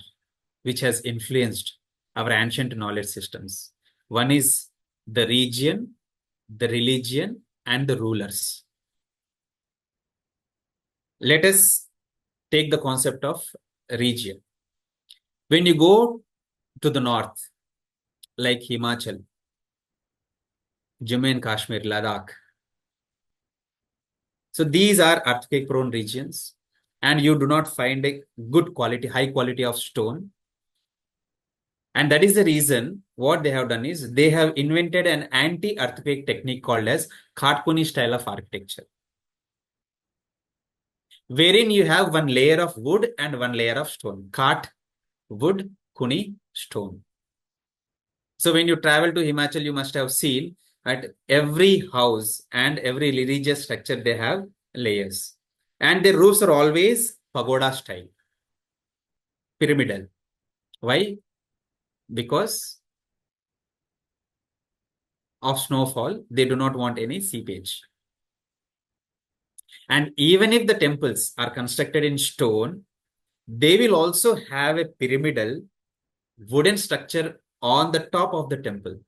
which has influenced our ancient knowledge systems. One is the region, the religion, and the rulers. Let us take the concept of region. When you go to the north, like Himachal, Jammu and Kashmir, Ladakh, so these are earthquake-prone regions, and you do not find a good quality, high quality of stone. And that is the reason what they have done is they have invented an anti-earthquake technique called as Khatkuni style of architecture. wherein you have one layer of wood and one layer of stone. Khat, wood, kuni, stone. So when you travel to Himachal, you must have seen at every house and every religious structure, they have layers. And their roofs are always pagoda style, pyramidal. Why? Because of snowfall, they do not want any seepage. And even if the temples are constructed in stone, they will also have a pyramidal wooden structure on the top of the temple.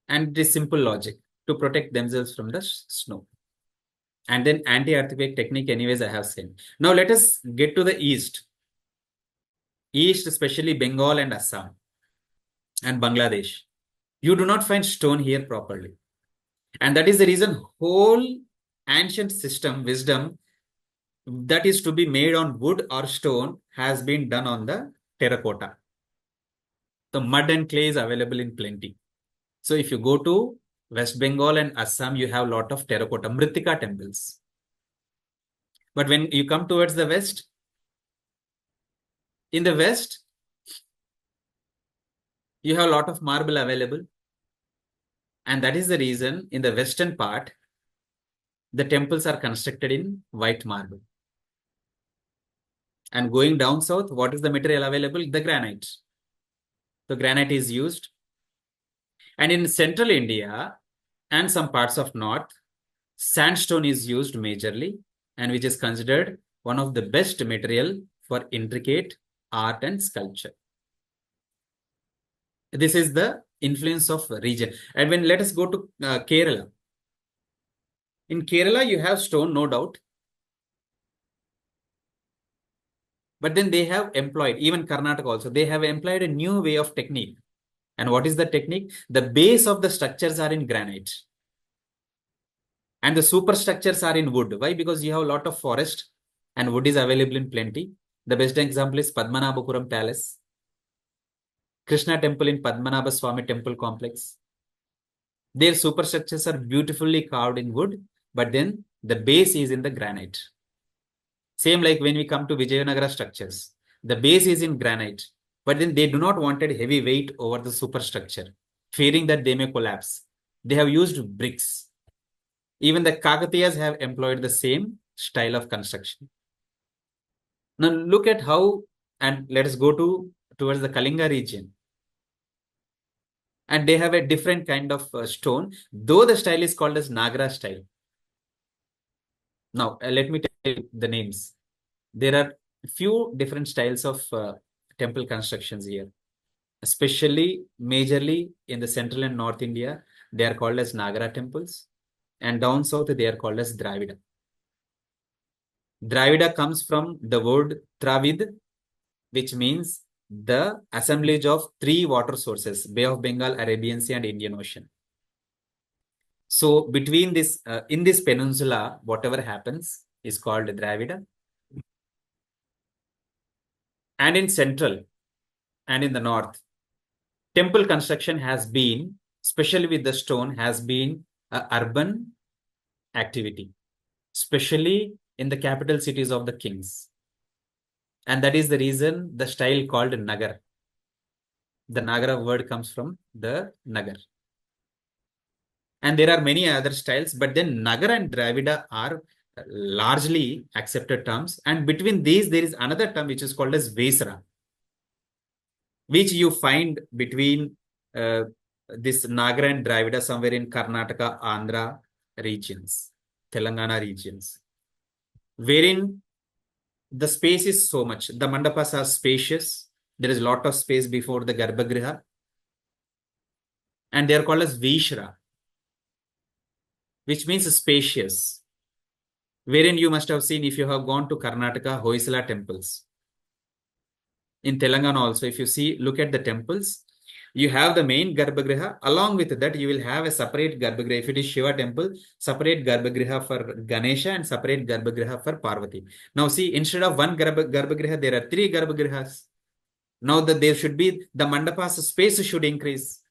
And it is simple logic to protect themselves from the snow. And then anti-earthquake technique, anyways, I have said. Now let us get to the east. East, especially Bengal and Assam and Bangladesh. You do not find stone here properly. And that is the reason whole ancient system, wisdom, that is to be made on wood or stone has been done on the terracotta. The mud and clay is available in plenty. So if you go to West Bengal and Assam, you have a lot of terracotta, Mritika temples. But when you come towards the west, in the west, you have a lot of marble available. And that is the reason in the western part, the temples are constructed in white marble. And going down south, what is the material available? The granite. The granite is used. And in central India and some parts of north, sandstone is used majorly, and which is considered one of the best material for intricate art and sculpture. This is the influence of region. And when let us go to Kerala. In Kerala, you have stone, no doubt. But then they have employed, even Karnataka also, they have employed a new way of technique. And what is the technique? The base of the structures are in granite. And the superstructures are in wood. Why? Because you have a lot of forest and wood is available in plenty. The best example is Padmanabhapuram Palace, Krishna Temple in Padmanabha Swami Temple Complex. Their superstructures are beautifully carved in wood, but then the base is in the granite. Same like when we come to Vijayanagara structures, the base is in granite, but then they do not wanted heavy weight over the superstructure, fearing that they may collapse. They have used bricks. Even the Kakatiyas have employed the same style of construction. Now look at how, and let us go towards the Kalinga region. And they have a different kind of stone, though the style is called as Nagara style. Now, let me tell you the names. There are few different styles of temple constructions here, especially majorly in the central and north India. They are called as Nagara temples, and down south they are called as Dravida. Dravida comes from the word Travid, which means the assemblage of three water sources: Bay of Bengal, Arabian Sea, and Indian Ocean. So between this, in this peninsula, whatever happens is called Dravida. And in central and in the north, temple construction has been, especially with the stone, has been an urban activity, especially in the capital cities of the kings. And that is the reason the style called Nagar. The Nagara word comes from the Nagar. And there are many other styles, but then Nagar and Dravida are largely accepted terms. And between these, there is another term which is called as Vesara, which you find between this Nagara and Dravida somewhere in Karnataka, Andhra regions, Telangana regions, wherein the space is so much. The mandapas are spacious. There is a lot of space before the Garbhagriha. And they are called as Vishra, which means spacious. Wherein you must have seen, if you have gone to Karnataka, Hoysala temples. In Telangana also, if you see, look at the temples, you have the main Garbhagriha. Along with that, you will have a separate Garbhagriha. If it is Shiva temple, separate Garbhagriha for Ganesha and separate Garbhagriha for Parvati. Now see, instead of one Garbhagriha, there are three Garbhagrihas. Now that there should be, the mandapa's space should increase.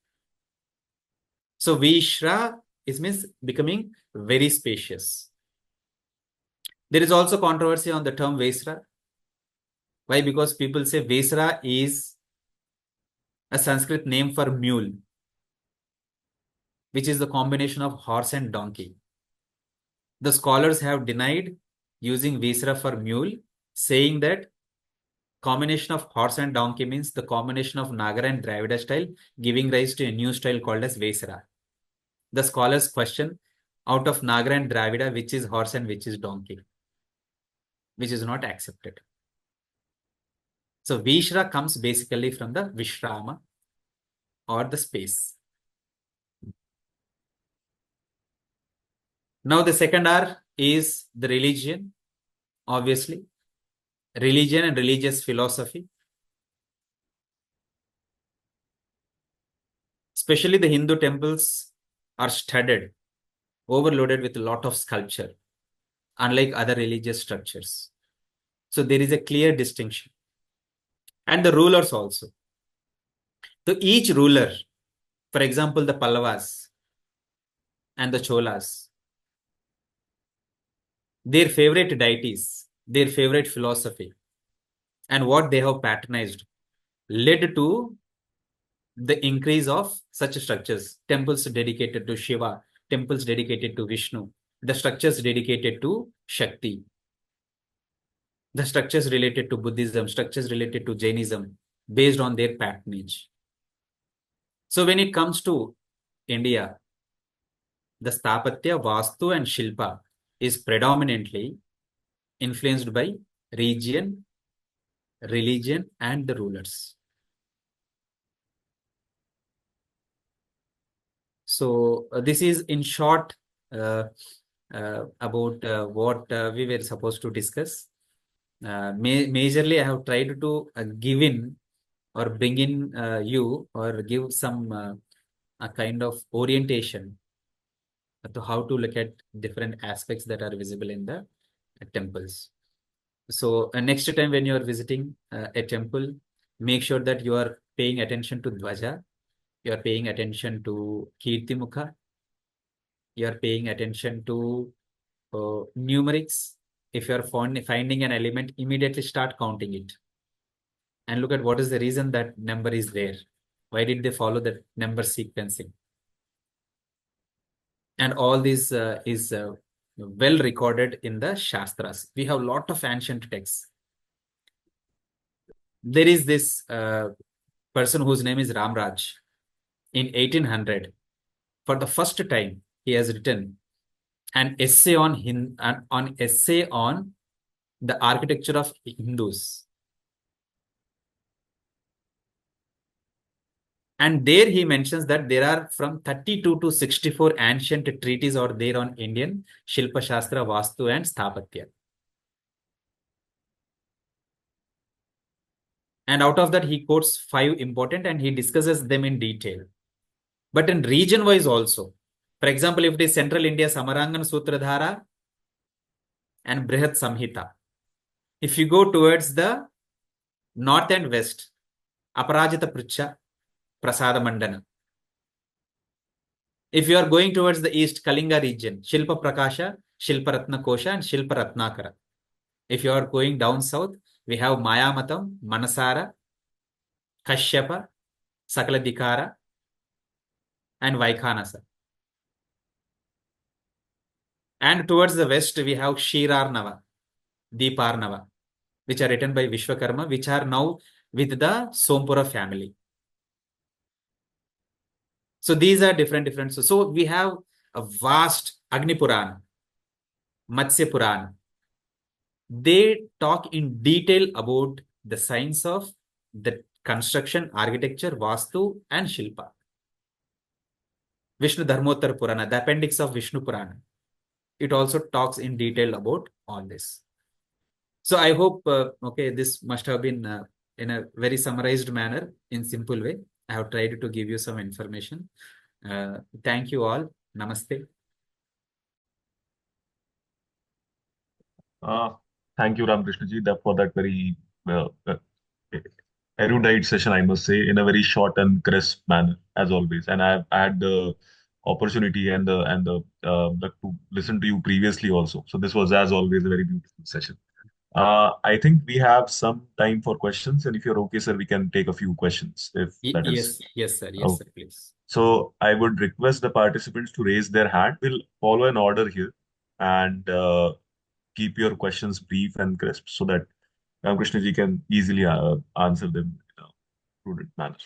So Vishra is means becoming very spacious. There is also controversy on the term Vesra. Why? Because people say Vesra is a Sanskrit name for mule, which is the combination of horse and donkey. The scholars have denied using Vesra for mule, saying that combination of horse and donkey means the combination of Nagara and Dravida style, giving rise to a new style called as Vesra. The scholars question out of Nagara and Dravida, which is horse and which is donkey, which is not accepted. So Vishra comes basically from the Vishrama or the space. Now the second R is the religion, obviously. Religion and religious philosophy. Especially the Hindu temples are studded, overloaded with a lot of sculpture, unlike other religious structures. So there is a clear distinction. And the rulers also. So each ruler, for example, the Pallavas and the Cholas, their favorite deities, their favorite philosophy, and what they have patronized led to the increase of such structures. Temples dedicated to Shiva, temples dedicated to Vishnu, the structures dedicated to Shakti, the structures related to Buddhism, structures related to Jainism, based on their patronage. So when it comes to India, the Sthapatya, Vastu, and Shilpa is predominantly influenced by region, religion, and the rulers. So this is in short uh, about what we were supposed to discuss. Majorly, I have tried to give in or bring in you or give some a kind of orientation to how to look at different aspects that are visible in the temples. So next time when you are visiting a temple, make sure that you are paying attention to Dvaja, you are paying attention to Kirtimukha, you are paying attention to numerics. If you are finding an element, immediately start counting it and look at what is the reason that number is there. Why did they follow that number sequencing? And all this is well recorded in the Shastras. We have a lot of ancient texts. There is this person whose name is Ramraj. In 1800, for the first time, he has written an essay on essay on the architecture of Hindus. And there he mentions that there are from 32 to 64 ancient treatises are there on Indian Shilpa Shastra, Vastu, and Sthapatya. And out of that, he quotes 5 important and he discusses them in detail. But in region wise also, for example, if it is Central India, Samarangan Sutradhara and Brihat Samhita. If you go towards the north and west, Aparajita Prucha, Prasada Mandana. If you are going towards the east, Kalinga region, Shilpa Prakasha, Shilpa Ratna Kosha, and Shilpa Ratnakara. If you are going down south, we have Mayamatam, Manasara, Kashyapa, Sakala Dikara, and Vaikhanasa. And towards the west, we have Shirarnava, Deeparnava, which are written by Vishwakarma, which are now with the Sompura family. So these are different. So we have a vast Agni Purana, Matsya Purana. They talk in detail about the science of the construction, architecture, Vastu, and Shilpa. Vishnu Dharmottara Purana, the appendix of Vishnu Purana. It also talks in detail about all this. So I hope, okay, this must have been in a very summarized manner, in simple way. I have tried to give you some information. Thank you all. Namaste. Uh, Thank you, Ramakrishnaji, for that very erudite session, I must say, in a very short and crisp manner, as always. And I've had the opportunity and the to listen to you previously also. So this was, as always, a very beautiful session. I think we have some time for questions, and if you're okay, sir, we can take a few questions if that is. Yes, yes, sir. Yes, Oh, sir, please. so I would request the participants to raise their hand. We'll follow an order here and keep your questions brief and crisp so that Ramakrishna ji can easily answer them in a prudent manner.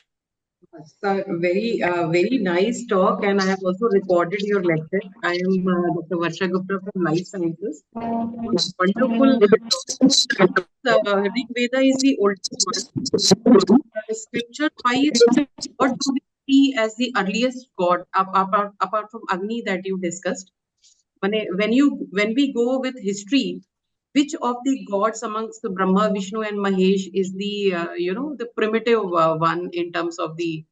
Sir, very nice talk, and I have also recorded your lecture. I am Dr. Varsha Gupta from Life Sciences. Wonderful talk. Rig Veda is the oldest one. Scripture-wise, what do we see as the earliest god apart from Agni that you discussed? When we go with history, which of the gods amongst the Brahma, Vishnu, and Mahesh is the the primitive one in terms of the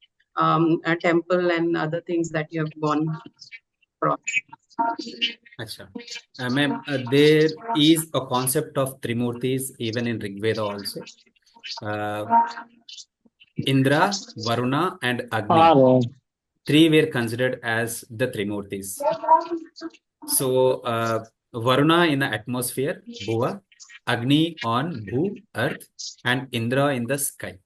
temple and other things that you have gone across? Acha. Ma'am, there is a concept of Trimurtis even in Rig Veda also. Indra, Varuna, and Agni. Three were considered as the Trimurtis. So, Varuna in the atmosphere, Bhuva, Agni on Bhu, earth, and Indra in the sky.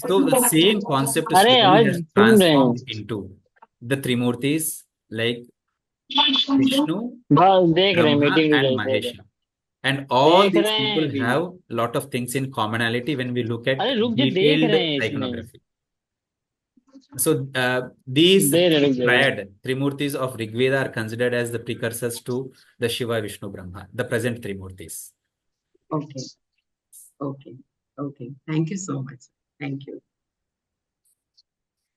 So, the same concept अरे slowly आज has सुन रहे हैं transformed into the Trimurtis like Vishnu, बस देख रहे हैं Brahma, meeting भी and कैसे है Mahesha. And all देख these रहे हैं people अभी have lot of things in commonality when we look at अरे रुक जा देख detailed रहे हैं इसमें iconography. So these दे रहे रुक जा triad Trimurtis of Rigveda are considered as the precursors to the Shiva, Vishnu, Brahma, the present Trimurtis. Okay, okay, okay. Thank you so much. Thank you.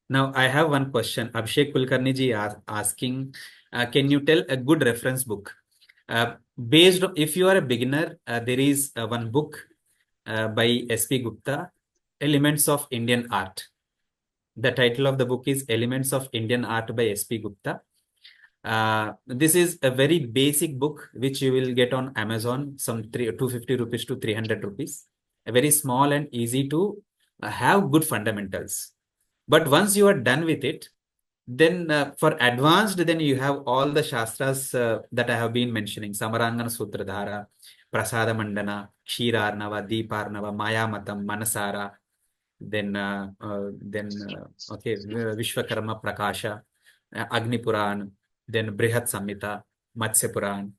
Now I have one question. Abhishek Kulkarni ji asking, can you tell a good reference book? Based on, if you are a beginner, there is one book by S.P. Gupta, Elements of Indian Art. The title of the book is Elements of Indian Art by S.P. Gupta. This is a very basic book which you will get on Amazon, some 250 rupees to 300 rupees. A very small and easy to have good fundamentals. But once you are done with it, then for advanced, then you have all the Shastras that I have been mentioning, Samarangana Sutradhara, Prasada Mandana, Kshirarnava, Deeparnava, Mayamatam, Manasara, then Vishwakarma Prakasha, Agni Puran, then Brihat Samhita, Matsya Puran.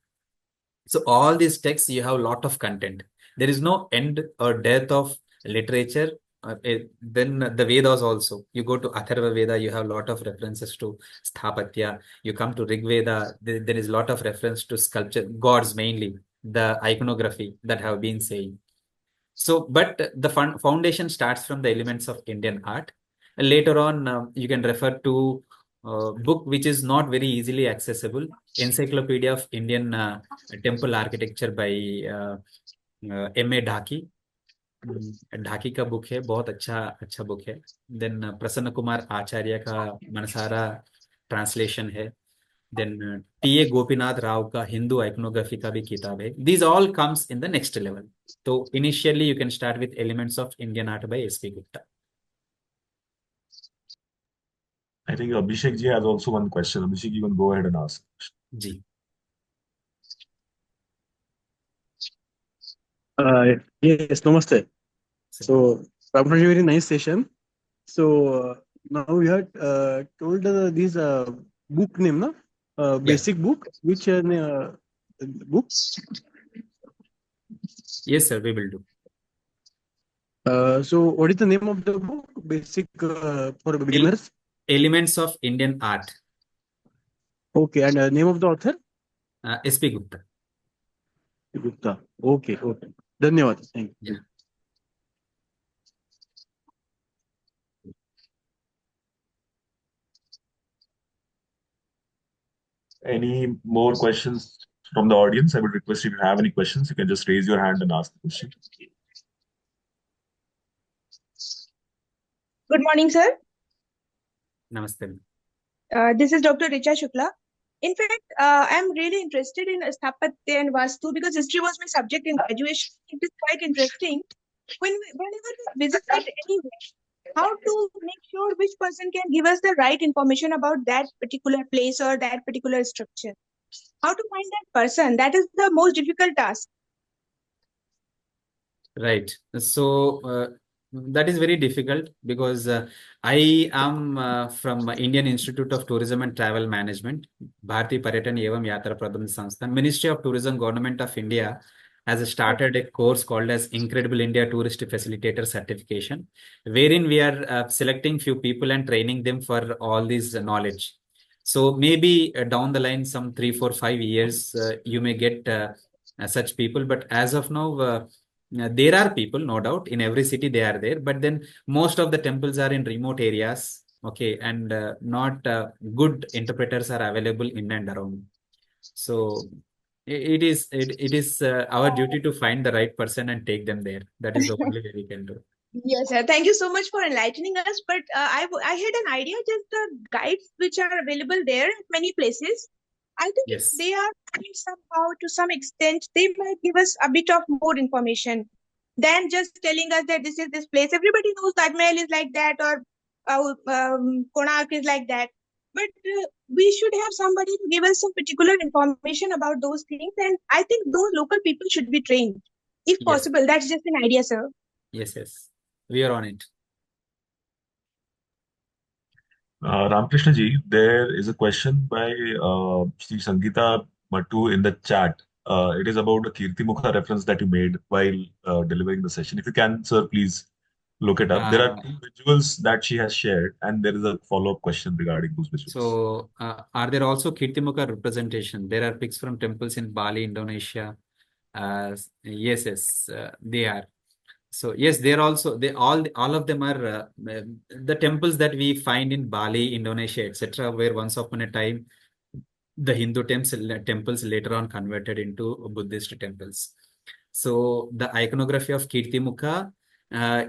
So all these texts, you have a lot of content. There is no end or death of literature. Then the Vedas also. You go to Atharva Veda, you have a lot of references to Sthapatya. You come to Rig Veda, there is a lot of reference to sculpture, gods mainly, the iconography that have been saying. So, but the foundation starts from the elements of Indian art. Later on, you can refer to a book which is not very easily accessible, Encyclopedia of Indian Temple Architecture by M.A. ढाकी. ढाकी का book है, बहुत अच्छा book है. Then प्रसन्न कुमार आचार्य का Manasara translation है. Then T.A. गोपीनाथ राव का हिंदू आइकनोग्राफी का भी किताब है. These all comes in the next level. So initially you can start with Elements of Indian Art by S.P. Gupta. I think Abhishek ji has also one question. Abhishek, you can go ahead and ask. Ji. Yes, namaste. So, Rampraj, very nice session. So, now we had told this book name, na? Basic book. Which book? Yes, sir, we will do. So, what is the name of the book? Basic for beginners? Elements of Indian Art. Okay, and name of the author? S.P. Gupta. Gupta. Okay, okay. Dhanyawad. Thank you. Yeah. Any more questions from the audience? I would request if you have any questions, you can just raise your hand and ask the question. Good morning, sir. Namaste. This is Dr. Richa Shukla. In fact, I'm really interested in Sthapatya and Vastu because history was my subject in graduation. It is quite interesting. Whenever we visited anywhere, how to make sure which person can give us the right information about that particular place or that particular structure? How to find that person? That is the most difficult task. Right. So that is very difficult because I am from Indian Institute of Tourism and Travel Management, Bharati Pariyatan Evam Yatra Prabandh Sansthan. Ministry of Tourism, Government of India has started a course called as Incredible India Tourist Facilitator Certification, wherein we are selecting few people and training them for all this knowledge. So maybe down the line, some 3, 4, 5 years, you may get such people. But as of now, there are people, no doubt, in every city they are there, but then most of the temples are in remote areas, okay, and not good interpreters are available in and around. So it is our duty to find the right person and take them there. That is the only way we can do. Yes, sir. Thank you so much for enlightening us. But I had an idea, just the guides which are available there at many places. I think if Yes, they are trained somehow to some extent, they might give us a bit of more information than just telling us that this is this place. Everybody knows Taj Mahal is like that or Konark is like that. But we should have somebody to give us some particular information about those things. And I think those local people should be trained, if yes, possible. That's just an idea, sir. yes, we are on it. Ramakrishna ji, there is a question by Sri Sangeeta Mattu in the chat. It is about the Kirtimukha reference that you made while delivering the session. If you can, sir, please look it up. There are Uh, two visuals that she has shared, and there is a follow-up question regarding those visuals. so are there also Kirtimukha representation? There are pics from temples in Bali, Indonesia. Yes, they are. So yes, they're also all of them are the temples that we find in Bali, Indonesia, etc., where once upon a time the Hindu temples later on converted into Buddhist temples. So the iconography of Kirtimukha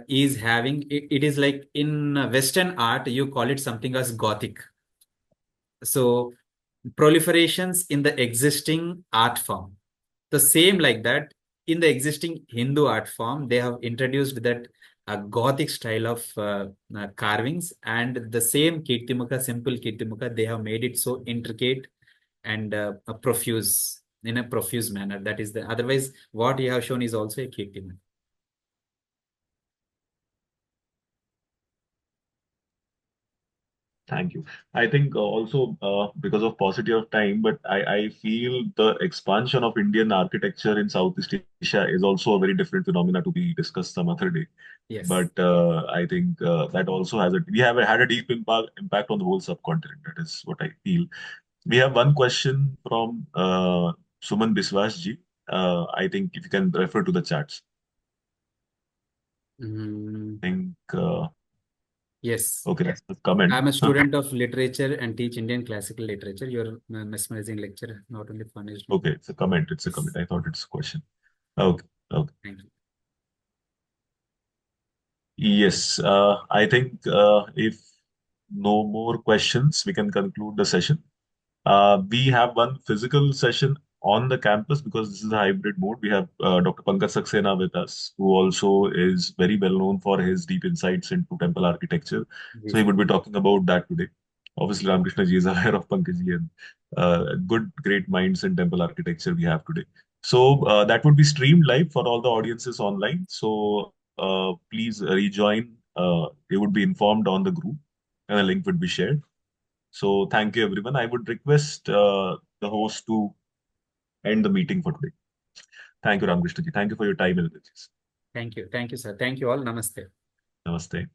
is having it is like in Western art you call it something as Gothic. So proliferations in the existing art form. The same like that in the existing Hindu art form, they have introduced that Gothic style of carvings, and the same Kirtimukha, simple Kirtimukha, they have made it so intricate and profuse in a profuse manner. That is the otherwise what you have shown is also a Kirtimukha. Thank you. I think also because of paucity of time, but I feel the expansion of Indian architecture in Southeast Asia is also a very different phenomena to be discussed some other day. Yes. But I think that also has we have had a deep impact on the whole subcontinent. That is what I feel. We have one question from Suman Biswas ji. I think if you can refer to the chats. Mm, I think yes. okay, that's the comment. I'm a student of literature and teach Indian classical literature. Your mesmerizing lecture not only furnished me. Okay, it's a comment. It's a Yes. comment. I thought it's a question. Okay. Okay. Thank you. Yes. I think if no more questions, we can conclude the session. We have one physical session on the campus because this is a hybrid mode. We have Dr. Pankaj Saxena with us, who also is very well known for his deep insights into temple architecture. So he Yes. would be talking about that today. Obviously, Ramakrishna ji is aware of Pankaj ji and great minds in temple architecture we have today. So that would be streamed live for all the audiences online. So please rejoin. You would be informed on the group, and a link would be shared. So thank you, everyone. I would request the host to end the meeting for today. Thank you, Ramakrishna ji. Thank you for your time and energies. Thank you. Thank you, sir. Thank you all. Namaste. Namaste.